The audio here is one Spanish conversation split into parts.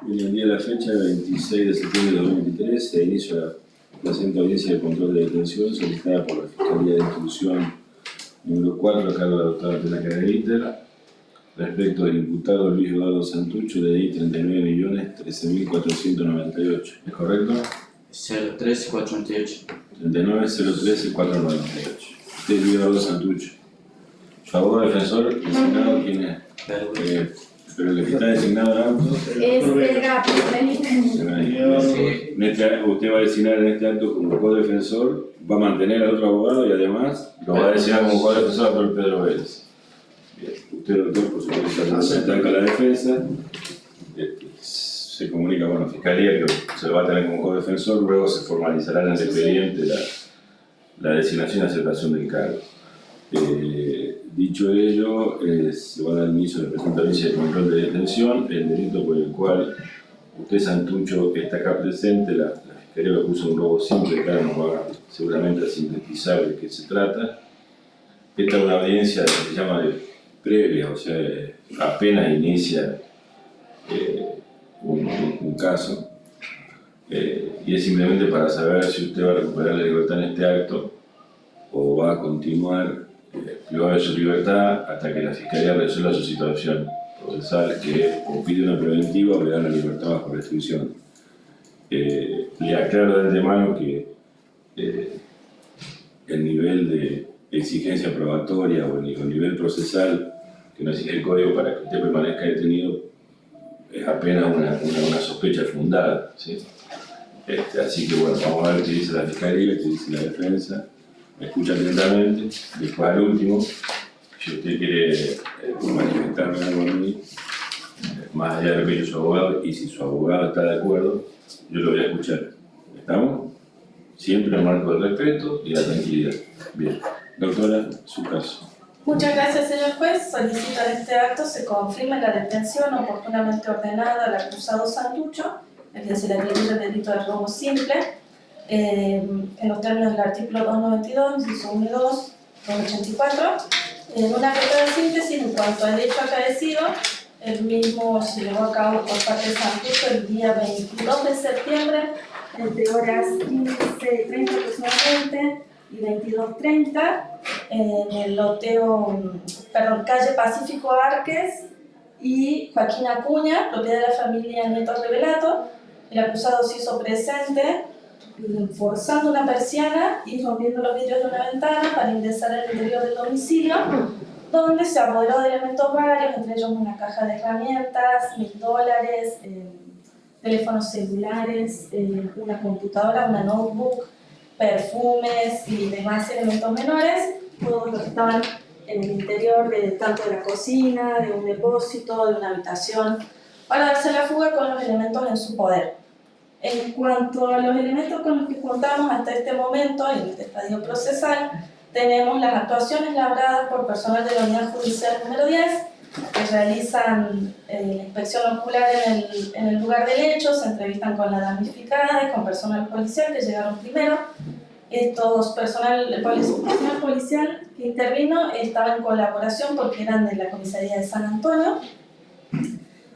En el día de la fecha, 26 de septiembre de 2023, se inicia la presente audiencia de control de detención solicitada por la Fiscalía de Instrucción número 4 a cargo de la doctora Tena Caneríter respecto del imputado Luis Eduardo Santucho de DNI 39.013.498. ¿Es correcto? 013.498. 39.013.498. Usted es Luis Eduardo Santucho. Su abogado defensor designado, ¿quién es? Pero el que está designado en auto es el GAP. Usted va a designar en este acto como codefensor, va a mantener al otro abogado y además lo va a designar como codefensor a doctor Pedro Vélez. Bien. Usted, doctor, por supuesto, representante de la defensa, se comunica con la Fiscalía que se lo va a tener como codefensor, luego se formalizará en el expediente la designación y aceptación del cargo. Dicho ello, se va a dar inicio a la presente audiencia de control de detención. El delito por el cual usted, Santucho, está acá presente, la Fiscalía lo acusa de un robo simple, que ahora nos va seguramente a sintetizar de qué se trata. Esta es una audiencia que se llama de previa, o sea, apenas inicia un caso, y es simplemente para saber si usted va a recuperar la libertad en este acto o va a continuar privado de su libertad hasta que la Fiscalía resuelva su situación procesal, que o pide una preventiva o le da la libertad bajo restricción. Le aclaro de antemano que el nivel de exigencia probatoria o el nivel procesal que nos exige el código para que usted permanezca detenido es apenas una sospecha fundada, ¿sí? Así que bueno, vamos a ver qué dice la Fiscalía, qué dice la defensa. Me escucha atentamente. Después, al último, si usted quiere manifestarme algo a mí, más allá de lo que yo soy abogado, y si su abogado está de acuerdo, yo lo voy a escuchar. ¿Estamos? Siempre en el marco del respeto y la tranquilidad. Bien. Doctora, su caso. Muchas gracias, señor juez. Solicito en este acto se confirme la detención oportunamente ordenada al acusado Santucho, el que se le atribuye el delito de robo simple, en los términos del artículo 292, inciso 1 y 2, 284. En una breve síntesis, en cuanto al hecho acaecido, el mismo se llevó a cabo por parte de Santucho el día 22 de septiembre, entre horas 15:30 aproximadamente y 22:30, en el calle Pacífico Arques y Joaquín Acuña, propiedad de la familia Nieto Revelato. El acusado se hizo presente forzando una persiana y rompiendo los vidrios de una ventana para ingresar al interior del domicilio, donde se apoderó de elementos varios, entre ellos una caja de herramientas, $1000, teléfonos celulares, una computadora, una notebook, perfumes y demás elementos menores, todos los que estaban en el interior tanto de la cocina, de un depósito, de una habitación, para darse la fuga con los elementos en su poder. En cuanto a los elementos con los que contamos hasta este momento, en este estadio procesal, tenemos las actuaciones labradas por personal de la Unidad Judicial número 10, que realizan la inspección ocular en el lugar del hecho, se entrevistan con la damnificada y con personal policial que llegaron primero. El personal policial que intervino estaba en colaboración porque eran de la comisaría de San Antonio.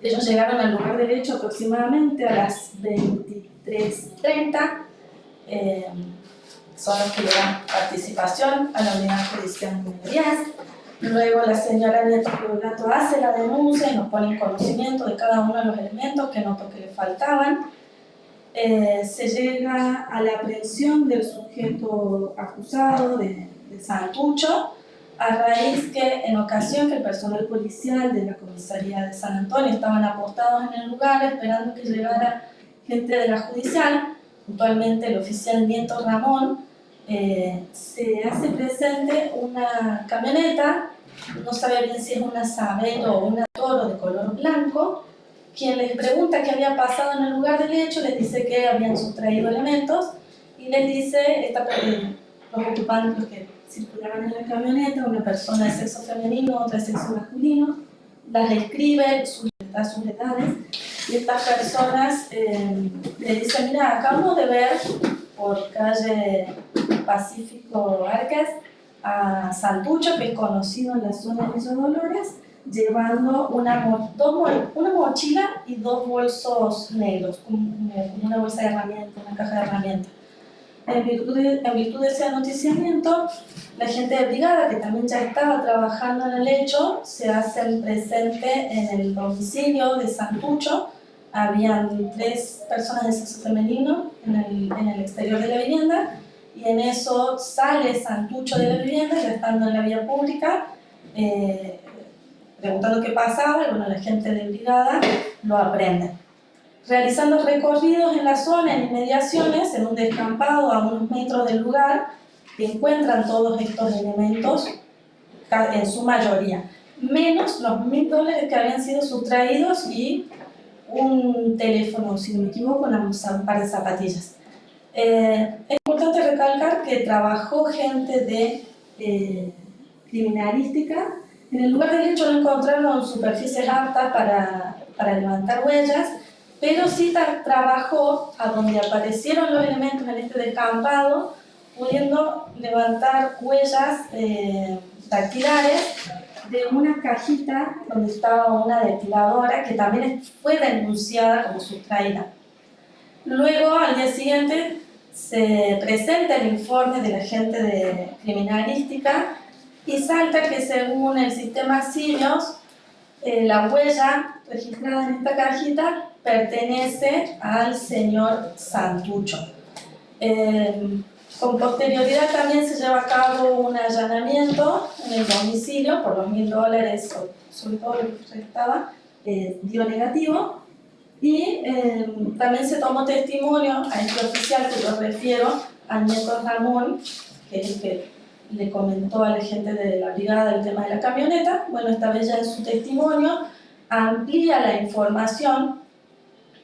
Ellos llegaron al lugar del hecho aproximadamente a las 23:30. Son los que le dan participación a la Unidad Judicial número 10. Luego la señora Nieto Revelato hace la denuncia y nos pone en conocimiento de cada uno de los elementos que notó que le faltaban. Se llega a la aprehensión del sujeto acusado de Santucho, a raíz que en ocasión que el personal policial de la comisaría de San Antonio estaban apostados en el lugar esperando que llegara gente de la judicial, puntualmente el oficial Nieto Ramón, se hace presente una camioneta, no sabe bien si es una Sabelo o una Toro de color blanco. Quien les pregunta qué había pasado en el lugar del hecho les dice que habían sustraído elementos y les dice los ocupantes, los que circulaban en la camioneta, una persona de sexo femenino, otra de sexo masculino, las describe, sus edades, y estas personas le dicen: mira, acabamos de ver por calle Pacífico Arques a Santucho, que es conocido en la zona de Villa Dolores, llevando una mochila y 2 bolsos negros, como una bolsa de herramientas, una caja de herramientas. En virtud de ese noticiamiento, la gente de brigada, que también ya estaba trabajando en el hecho, se hacen presente en el domicilio de Santucho. Habían 3 personas de sexo femenino en el exterior de la vivienda, y en eso sale Santucho de la vivienda, ya estando en la vía pública, preguntando qué pasaba, y bueno, la gente de brigada lo aprende. Realizando recorridos en la zona, en inmediaciones, en un descampado a unos metros del lugar, encuentran todos estos elementos, en su mayoría, menos los $1000 que habían sido sustraídos y un teléfono, si no me equivoco, un par de zapatillas. Es importante recalcar que trabajó gente de criminalística. En el lugar del hecho no encontraron superficies aptas para levantar huellas, pero sí trabajó a donde aparecieron los elementos en este descampado, pudiendo levantar huellas dactilares de una cajita donde estaba una depiladora que también fue denunciada como sustraída. Luego, al día siguiente, se presenta el informe de la gente de criminalística y salta que según el sistema Sirius, la huella registrada en esta cajita pertenece al señor Santucho. Con posterioridad también se lleva a cabo un allanamiento en el domicilio por los $1000, sobre todo lo que restaba, dio negativo, y también se tomó testimonio a este oficial que yo refiero, a Nieto Ramón, que es el que le comentó a la gente de la brigada el tema de la camioneta. Bueno, esta vez ya en su testimonio amplía la información.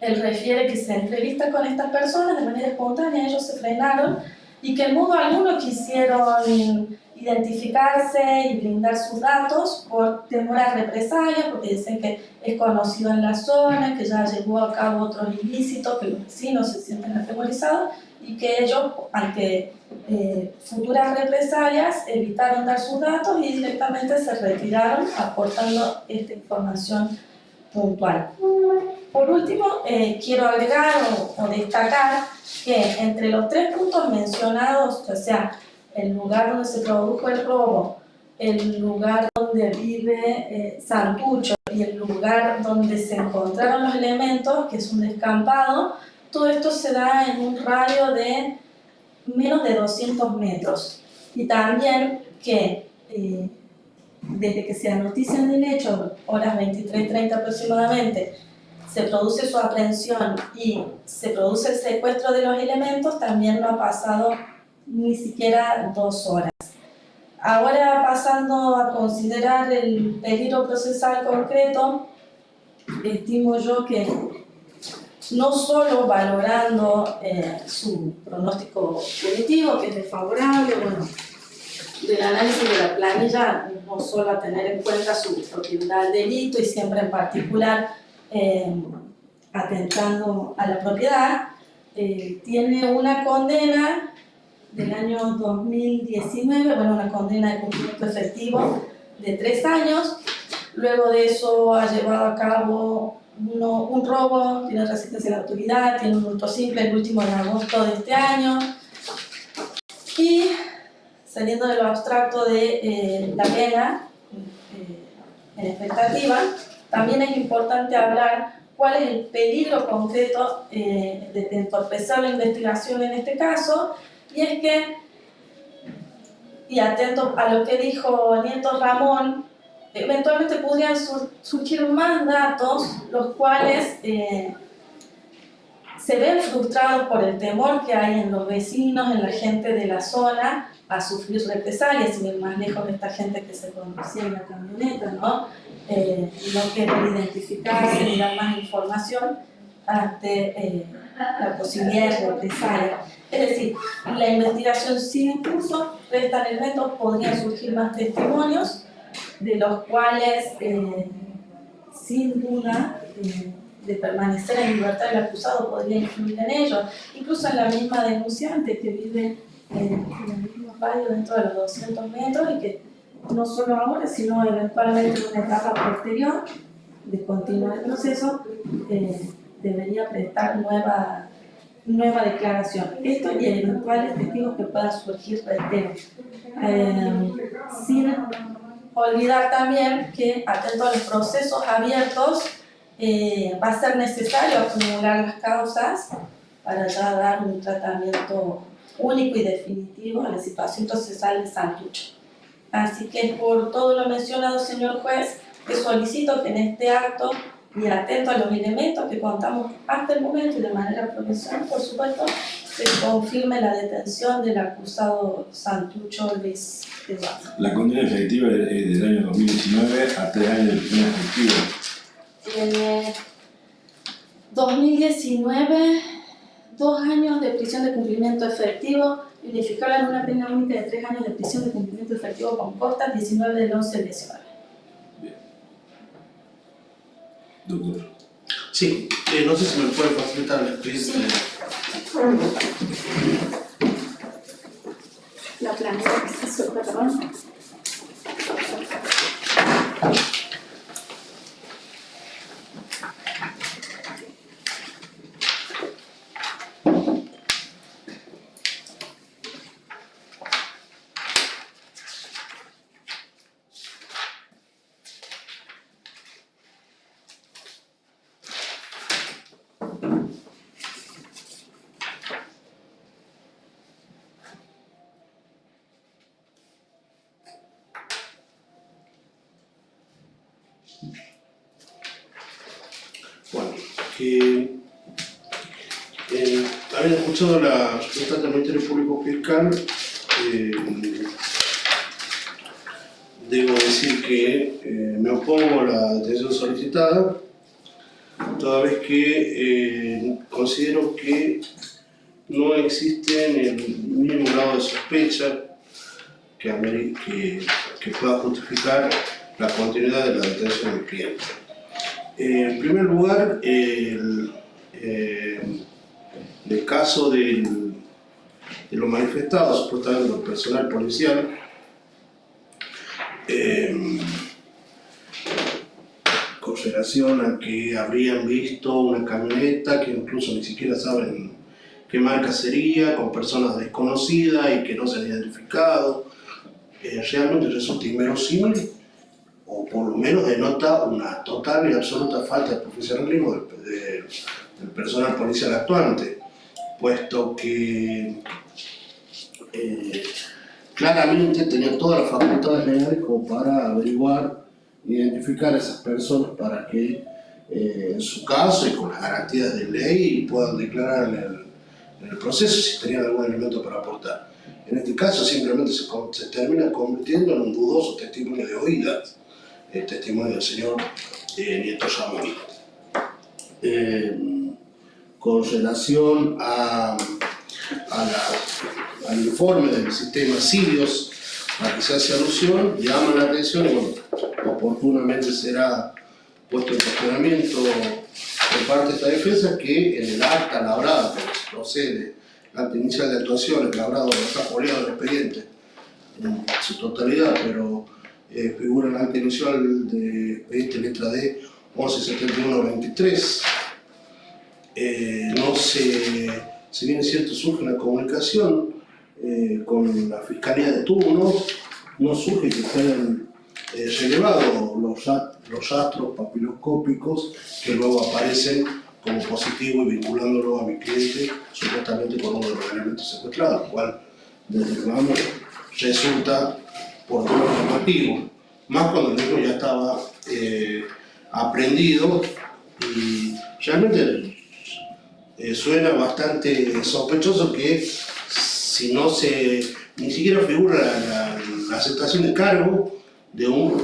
Él refiere que se entrevista con estas personas de manera espontánea, ellos se frenaron y que en modo alguno quisieron identificarse y brindar sus datos por temor a represalias, porque dicen que es conocido en la zona, que ya llevó a cabo otros ilícitos, que los vecinos se sienten atemorizados y que ellos, ante futuras represalias, evitaron dar sus datos y directamente se retiraron aportando esta información puntual. Por último, quiero agregar o destacar que entre los 3 puntos mencionados, o sea, el lugar donde se produjo el robo, el lugar donde vive Santucho y el lugar donde se encontraron los elementos, que es un descampado, todo esto se da en un radio de menos de 200 metros. Y también que desde que se notician del hecho, horas 23:30 aproximadamente, se produce su aprehensión y se produce el secuestro de los elementos, también no ha pasado ni siquiera 2 horas. Ahora, pasando a considerar el peligro procesal concreto, estimo yo que no solo valorando su pronóstico punitivo, que es desfavorable, bueno, del análisis de la planilla, no solo a tener en cuenta su propiedad al delito y siempre en particular atentando a la propiedad, tiene una condena del año 2019, bueno, una condena de cumplimiento efectivo de 3 años. Luego de eso ha llevado a cabo un robo, tiene resistencia a la autoridad, tiene un hurto simple, el último en agosto de este año. Y saliendo de lo abstracto de la pena en expectativa, también es importante hablar cuál es el peligro concreto de entorpecer la investigación en este caso, y es que, y atento a lo que dijo Nieto Ramón, eventualmente podrían surgir más datos, los cuales se ven frustrados por el temor que hay en los vecinos, en la gente de la zona, a sufrir represalias, sin ir más lejos de esta gente que se conducía en la camioneta, ¿no? No quieren identificarse ni dar más información ante la posibilidad de represalia. Es decir, la investigación sigue en curso, restan elementos, podrían surgir más testimonios, de los cuales, sin duda, de permanecer en libertad el acusado podría influir en ello, incluso en la misma denunciante que vive en el mismo barrio dentro de los 200 metros y que no solo ahora, sino eventualmente en una etapa posterior de continuar el proceso, debería prestar nueva declaración. Esto y eventuales testigos que puedan surgir del tema. Sin olvidar también que, atento a los procesos abiertos, va a ser necesario acumular las causas para ya dar un tratamiento único y definitivo a la situación procesal de Santucho. Así que por todo lo mencionado, señor juez, le solicito que en este acto, y atento a los elementos que contamos hasta el momento y de manera provisional, por supuesto, se confirme la detención del acusado Santucho Luis Eduardo. La condena efectiva es del año 2019 a 3 años de prisión efectiva. 2019, 2 años de prisión de cumplimiento efectivo, unificarla en una pena única de 3 años de prisión de cumplimiento efectivo con costas, 19 del 11 del 19. Bien. Doctor. Sí, no sé si me puede facilitar el expediente. Sí. La planilla que se suelta, perdón. Bueno, habiendo escuchado la representante del Ministerio Público Fiscal, debo decir que me opongo a la detención solicitada, toda vez que considero que no existe ni el mínimo grado de sospecha que pueda justificar la continuidad de la detención del cliente. En primer lugar, el caso de lo manifestado supuestamente por personal policial, con relación a que habrían visto una camioneta que incluso ni siquiera saben qué marca sería, con personas desconocidas y que no se han identificado, realmente resulta inverosímil, o por lo menos denota una total y absoluta falta de profesionalismo del personal policial actuante, puesto que claramente tenían todas las facultades legales como para averiguar e identificar a esas personas para que en su caso y con las garantías de ley puedan declarar en el proceso si tenían algún elemento para aportar. En este caso simplemente se termina convirtiendo en un dudoso testimonio de oídas, el testimonio del señor Nieto Ramón. Con relación al informe del sistema Sirius al que se hace alusión, llama la atención y bueno, oportunamente será puesto en cuestionamiento por parte de esta defensa que en el acta labrada que se procede, el acta inicial de actuaciones labrado, está foliado el expediente en su totalidad, pero figura en el acta inicial de expediente letra D 1171-23. No sé, si bien es cierto surge una comunicación con la Fiscalía de turno, no surge que estén relevados los rastros papiloscópicos que luego aparecen como positivo y vinculándolo a mi cliente supuestamente con uno de los elementos secuestrados, lo cual desde el vamos resulta por todo normativo, más cuando el mismo ya estaba aprehendido y realmente suena bastante sospechoso que si no ni siquiera figura la aceptación de cargo de un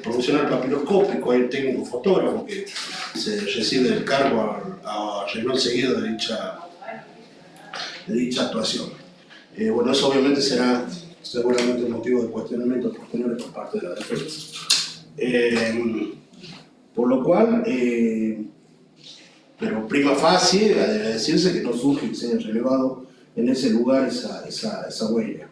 profesional papiloscópico, hay un técnico fotógrafo que se recibe el cargo a renglón seguido de dicha actuación. Bueno, eso obviamente será seguramente un motivo de cuestionamiento posteriores por parte de la defensa. Por lo cual, pero prima facie, debe decirse que no surge que se haya relevado en ese lugar esa huella.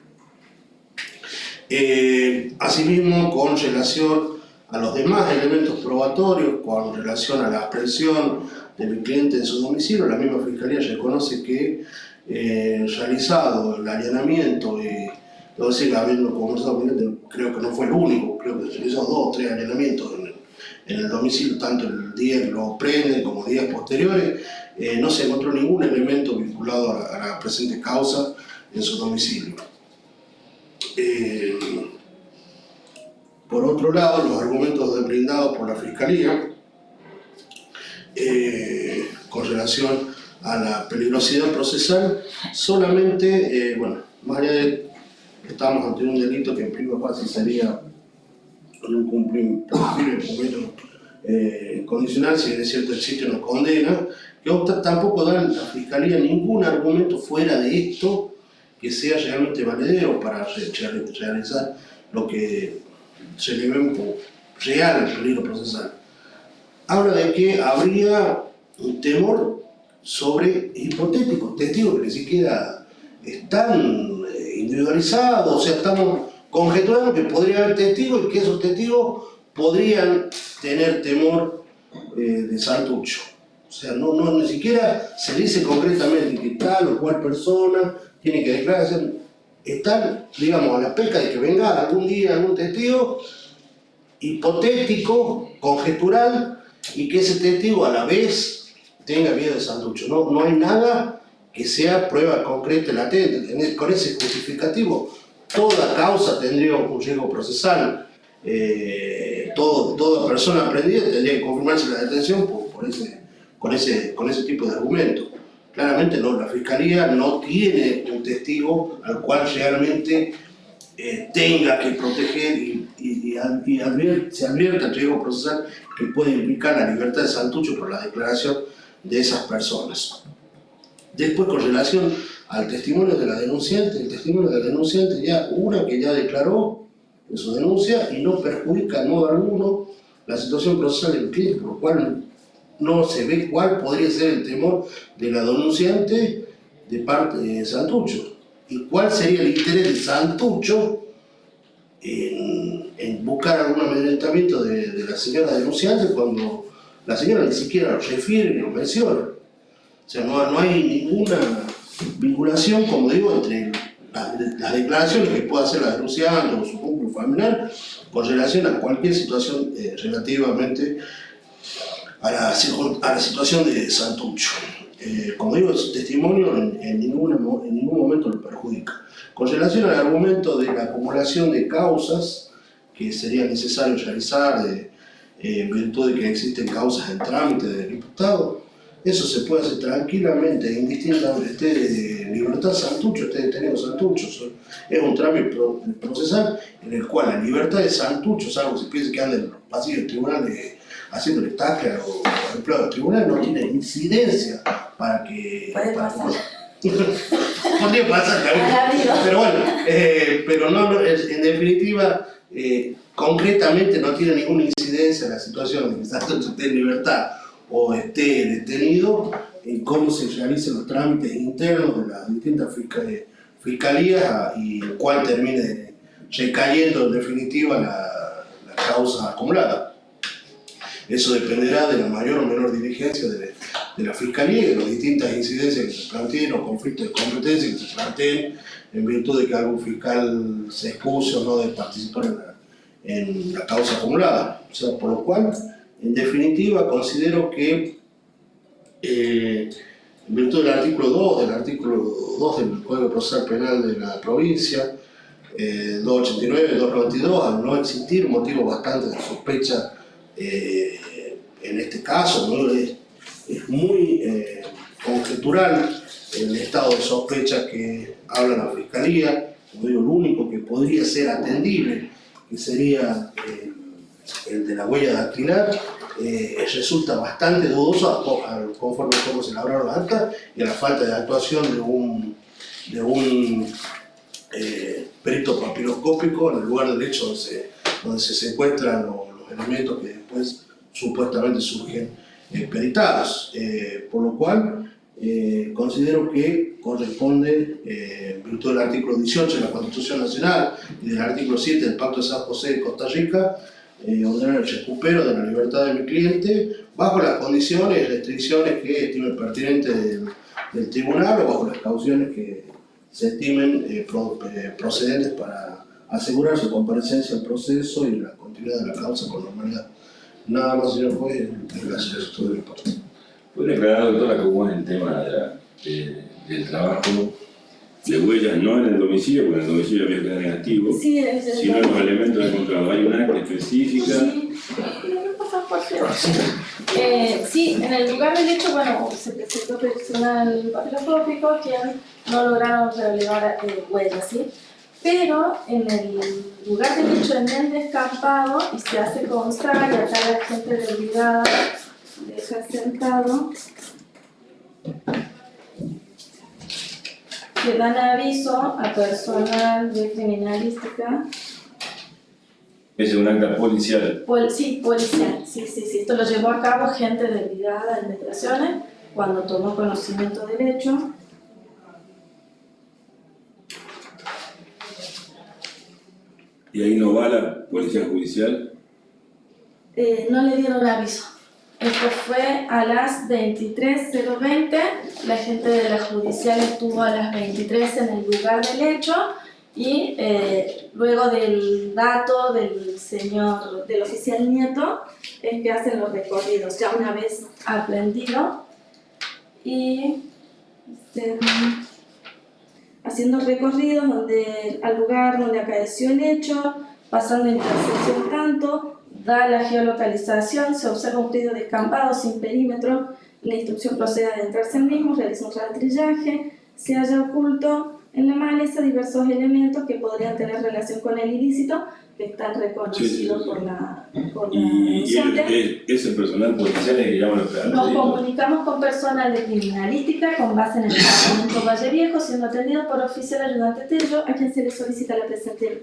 Asimismo, con relación a los demás elementos probatorios, con relación a la aprehensión de mi cliente en su domicilio, la misma Fiscalía reconoce que realizado el allanamiento, debo decir, habiendo conversado con él, creo que no fue el único, creo que se realizó 2 o 3 allanamientos en el domicilio, tanto el día que lo prenden como días posteriores, no se encontró ningún elemento vinculado a la presente causa en su domicilio. Por otro lado, los argumentos brindados por la Fiscalía con relación a la peligrosidad procesal, solamente, bueno, más allá de que estamos ante un delito que en prima fase sería un cumplimiento condicional, si es cierto el sitio nos condena, que tampoco da la Fiscalía ningún argumento fuera de esto que sea realmente valedero para realizar lo que se le ve como real el peligro procesal. Habla de que habría un temor sobre hipotéticos testigos que ni siquiera están individualizados, o sea, estamos conjeturando que podría haber testigos y que esos testigos podrían tener temor de Santucho. O sea, ni siquiera se dice concretamente que tal o cual persona tiene que declararse. Están, digamos, a la pesca de que venga algún día algún testigo hipotético, conjetural, y que ese testigo a la vez tenga miedo de Santucho. No hay nada que sea prueba concreta latente. Con ese justificativo, toda causa tendría un riesgo procesal. Toda persona aprendida tendría que confirmarse la detención con ese tipo de argumento. Claramente no, la Fiscalía no tiene un testigo al cual realmente tenga que proteger se advierta el riesgo procesal que puede implicar la libertad de Santucho por la declaración de esas personas. Después, con relación al testimonio de la denunciante, el testimonio de la denunciante que ya declaró en su denuncia y no perjudica en modo alguno la situación procesal del cliente, por lo cual no se ve cuál podría ser el temor de la denunciante de parte de Santucho y cuál sería el interés de Santucho en buscar algún amedrentamiento de la señora denunciante cuando la señora ni siquiera lo refiere ni lo menciona. O sea, no hay ninguna vinculación, como digo, entre las declaraciones que pueda hacer la denunciante o su núcleo familiar con relación a cualquier situación relativamente a la situación de Santucho. Como digo, su testimonio en ningún momento lo perjudica. Con relación al argumento de la acumulación de causas que sería necesario realizar en virtud de que existen causas en trámite del imputado, eso se puede hacer tranquilamente, indistintamente, esté de libertad Santucho, esté detenido Santucho. Es un trámite procesal en el cual la libertad de Santucho, salvo si piensa que anda en los pasillos del tribunal haciéndole tacla o empleado del tribunal, no tiene incidencia para que... Puede pasar. Podría pasar también. Pero bueno, pero en definitiva, concretamente no tiene ninguna incidencia en la situación de que Santucho esté en libertad o esté detenido en cómo se realicen los trámites internos de las distintas fiscalías y el cual termine recayendo en definitiva la causa acumulada. Eso dependerá de la mayor o menor diligencia de la Fiscalía y de las distintas incidencias que se planteen o conflictos de competencia que se planteen en virtud de que algún fiscal se excuse o no de participar en la causa acumulada. O sea, por lo cual, en definitiva, considero que en virtud del artículo 2 del Código Procesal Penal de la provincia, 289, 292, al no existir motivos bastantes de sospecha en este caso, ¿no? Es muy conjetural el estado de sospecha que habla la Fiscalía. Como digo, lo único que podría ser atendible, que sería el de la huella dactilar, resulta bastante dudoso conforme cómo se elaboraron las actas y a la falta de actuación de un perito papiloscópico en el lugar del hecho donde se secuestran los elementos que después supuestamente surgen peritados, por lo cual considero que corresponde, en virtud del artículo 18 de la Constitución Nacional y del artículo 7 del Pacto de San José de Costa Rica, ordenar el recupero de la libertad de mi cliente bajo las condiciones y restricciones que estime pertinentes del tribunal o bajo las cauciones que se estimen procedentes para asegurar su comparecencia al proceso y la continuidad de la causa con normalidad. Nada más, señor juez, gracias. Todo el parte. Puede aclarar, doctora, cómo es el tema del trabajo de huellas, no en el domicilio, porque en el domicilio había que quedar negativo, Sí, sino en los elementos de encontrado. Hay un acta específica. Sí, en el lugar del hecho, bueno, se presentó personal papiloscópico quien no lograron relevar huellas, ¿sí? Pero en el lugar del hecho en el descampado, y se hace constar, y acá la gente de brigada deja sentado, que dan aviso a personal de criminalística. Es un acta policial. Sí, policial, sí. Esto lo llevó a cabo gente de brigada de investigaciones cuando tomó conocimiento del hecho. ¿Y ahí no va la policía judicial? No le dieron aviso. Esto fue a las 23:020. La gente de la judicial estuvo a las 23 en el lugar del hecho y luego del dato del oficial Nieto es que hacen los recorridos ya una vez aprendido y haciendo recorridos al lugar donde acaeció el hecho, pasando intersección tanto, da la geolocalización, se observa un predio descampado sin perímetro, la instrucción procede a adentrarse al mismo, realiza un rastrillaje, se halla oculto en la maleza diversos elementos que podrían tener relación con el ilícito, que están reconocidos por la denunciante. Ese personal policial es que llama a los Nos comunicamos con personal de criminalística con base en el departamento Valle Viejo, siendo atendido por oficial ayudante Tello, a quien se le solicita la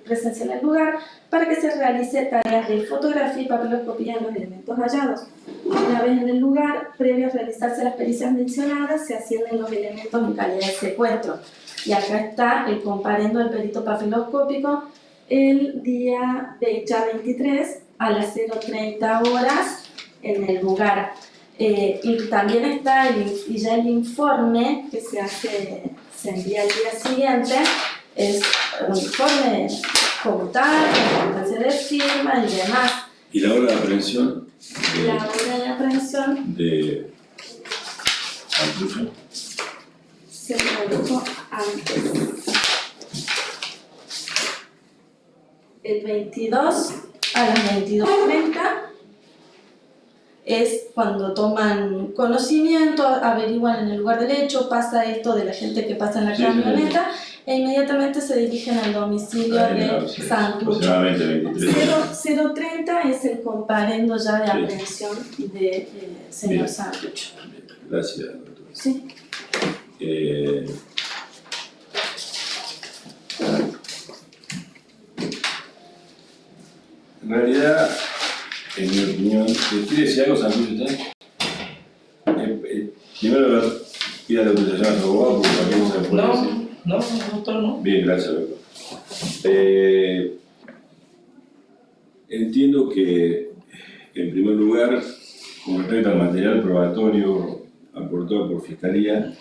presencia en el lugar para que se realice tareas de fotografía y papiloscopía en los elementos hallados. Una vez en el lugar, previo a realizarse las pericias mencionadas, se ascienden los elementos en calidad de secuestro. Y acá está el comparendo del perito papiloscópico el día 23 a las 0:30 horas en el lugar. Y también está ya el informe que se envía al día siguiente, es un informe como tal, con constancia de firma y demás. ¿Y la hora de aprehensión? La hora de aprehensión de Santucho se produjo antes. El 22 a las 22:30 es cuando toman conocimiento, averiguan en el lugar del hecho, pasa esto de la gente que pasa en la camioneta e inmediatamente se dirigen al domicilio de Santucho. 0:30 es el comparendo ya de aprehensión de señor Santucho. Gracias, doctor. Sí. En realidad, en mi opinión, ¿quiere decir algo, Santucho? Primero, pida la autorización a su abogado, porque aquí no se puede decir. No, doctor, no. Bien, gracias, doctor. Entiendo que, en primer lugar, con respecto al material probatorio aportado por Fiscalía,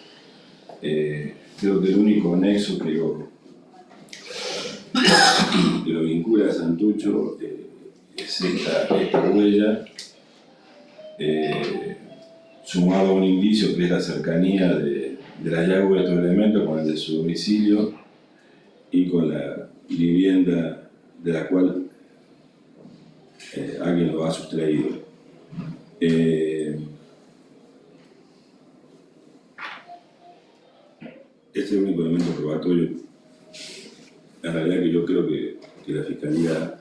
creo que el único nexo que lo vincula a Santucho es esta huella, sumado a un indicio que es la cercanía del hallazgo de estos elementos con el de su domicilio y con la vivienda de la cual alguien lo ha sustraído. Este es el único elemento probatorio, en realidad, que yo creo que la Fiscalía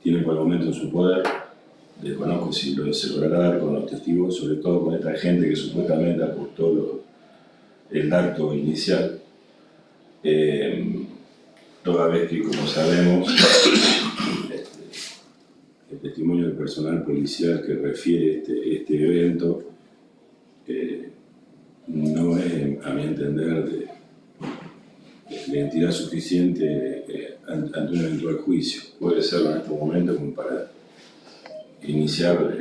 tiene por el momento en su poder. Desconozco si se logrará dar con los testigos, sobre todo con esta gente que supuestamente aportó el dato inicial, toda vez que, como sabemos, el testimonio del personal policial que refiere este evento a mi entender, de identidad suficiente ante un eventual juicio. Puede serlo en estos momentos como para iniciar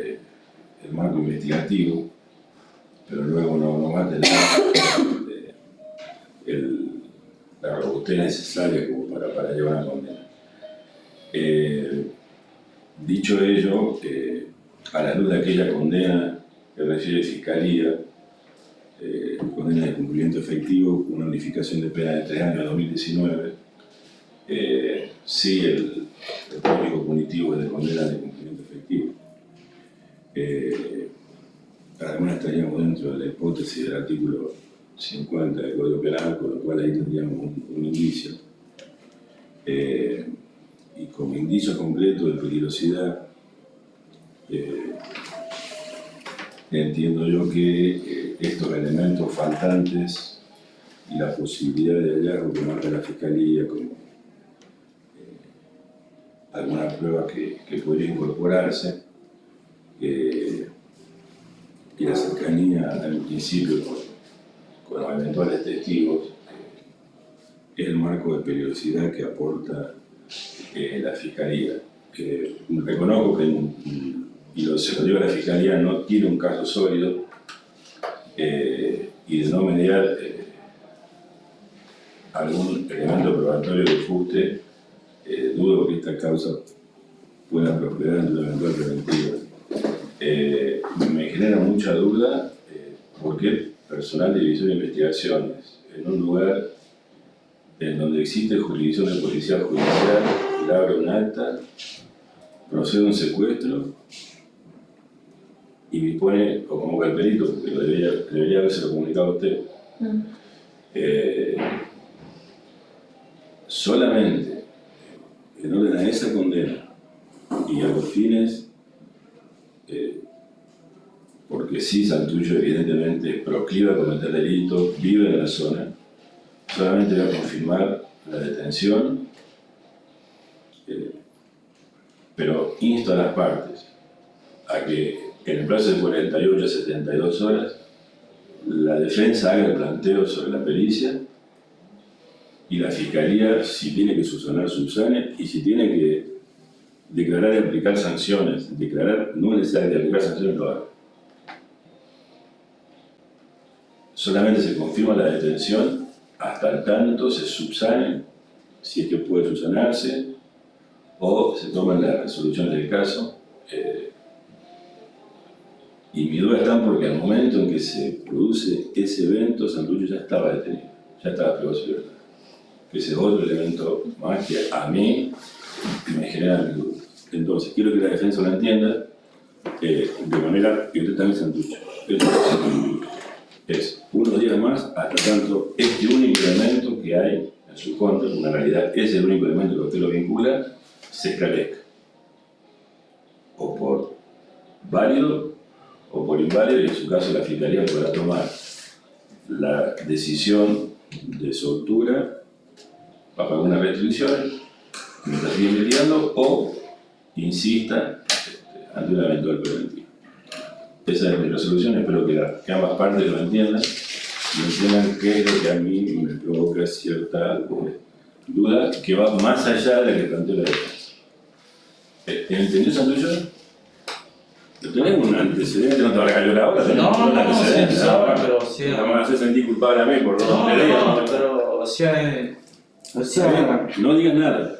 el marco investigativo, pero luego no va a tener la robustez necesaria como para llevar a condena. Dicho ello, a la luz de aquella condena que recibe Fiscalía, condena de cumplimiento efectivo, una unificación de pena de 3 años en 2019, sí el código punitivo es de condena de cumplimiento efectivo. Además estaríamos dentro de la hipótesis del artículo 50 del Código Penal, con lo cual ahí tendríamos un indicio. Y como indicio concreto de peligrosidad, entiendo yo que estos elementos faltantes y la posibilidad de hallazgo que marca la Fiscalía como alguna prueba que podría incorporarse, y la cercanía al principio con los eventuales testigos, es el marco de peligrosidad que aporta la Fiscalía. Reconozco que, y se lo digo a la Fiscalía, no tiene un caso sólido, y de no mediar algún elemento probatorio de fuste, dudo que esta causa pueda prosperar en una eventual preventiva. Me genera mucha duda porque personal de división de investigaciones en un lugar en donde existe jurisdicción de policía judicial, le abre un acta, procede a un secuestro y dispone o convoca al perito, porque debería haberse comunicado a usted. Solamente en orden a esa condena y a los fines, porque sí, Santullo evidentemente procliva a cometer delitos, vive en la zona, solamente voy a confirmar la detención, pero insto a las partes a que en el plazo de 48 a 72 horas la defensa haga el planteo sobre la pericia y la Fiscalía, si tiene que subsanar, subsane, y si tiene que declarar y aplicar sanciones, declarar no es necesario aplicar sanciones, lo haga. Solamente se confirma la detención hasta tanto se subsane, si es que puede subsanarse, o se toman las resoluciones del caso. Y mi duda está porque al momento en que se produce ese evento, Santullo ya estaba detenido, ya estaba privado de su libertad. Ese es otro elemento más que a mí me genera mi duda. Entonces, quiero que la defensa lo entienda de manera que usted también, Santullo. Es unos días más hasta tanto este único elemento que hay en su contra, en realidad es el único elemento que usted lo vincula, se esclarezca. O por válido o por inválido, y en su caso la Fiscalía podrá tomar la decisión de soltura bajo algunas restricciones mientras sigue investigando o insista ante una eventual preventiva. Esa es mi resolución, espero que ambas partes lo entiendan y entiendan qué es lo que a mí me provoca cierta duda que va más allá de la que planteó la defensa. ¿Entendió, Santullo? Tenemos un antecedente, no te va a caer ahora, tenemos un antecedente ahora, pero o sea... no me haces sentir culpable a mí por no pero o sea, no digas nada.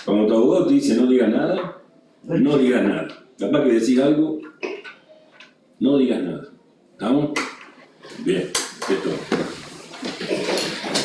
Como tu abogado te dice no digas nada, no digas nada. Capaz que decir algo, no digas nada. ¿Estamos? Bien, esto.